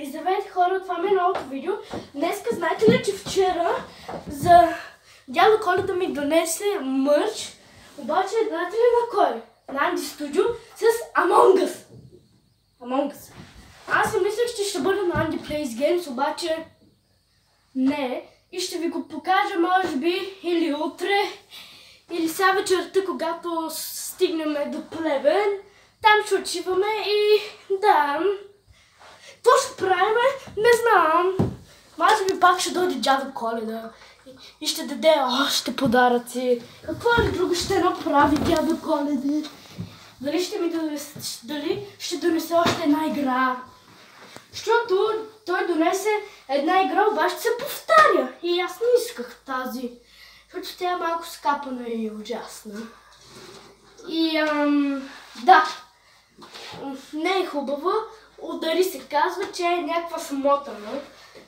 И здравейте хора, това ми е новото видео. Днеска знаете ли, че вчера за Дядо Коледа ми донесе мърч, обаче знаете ли на кой? На Анди Студио с Among Us. Among Us. Аз си мислех, че ще бъде на Andy Plays Games, обаче не. И ще ви го покажа може би или утре, или сега вечерта, когато стигнем до Плевен. Там ще отиваме и да. Какво ще правим? Не знам. Може би пак ще дойде Дядо Коледа и ще даде още подаръци. Какво ли друго ще направи Дядо Коледа? Дали ще донесе още една игра? Защото той донесе една игра, обаче се повтаря. И аз не исках тази. Защото тя е малко скапана и ужасна. И да. Не е хубава. Удари се казва, че е някаква смотана.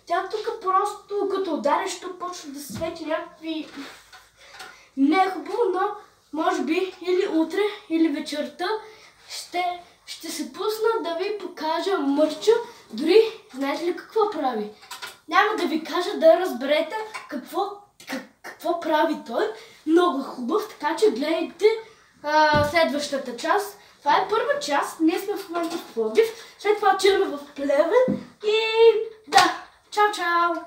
Тя тук просто като удариш, тук почва да свети някакви... Не е хубаво, но може би или утре, или вечерта ще се пусна да ви покажа мърча. Дори знаете ли какво прави? Няма да ви кажа да разберете какво прави той. Много хубав, така че гледайте следващата част. Това е първа част, ние сме в момента в Пловдив, след това отиваме в Плевен и да, чао-чао!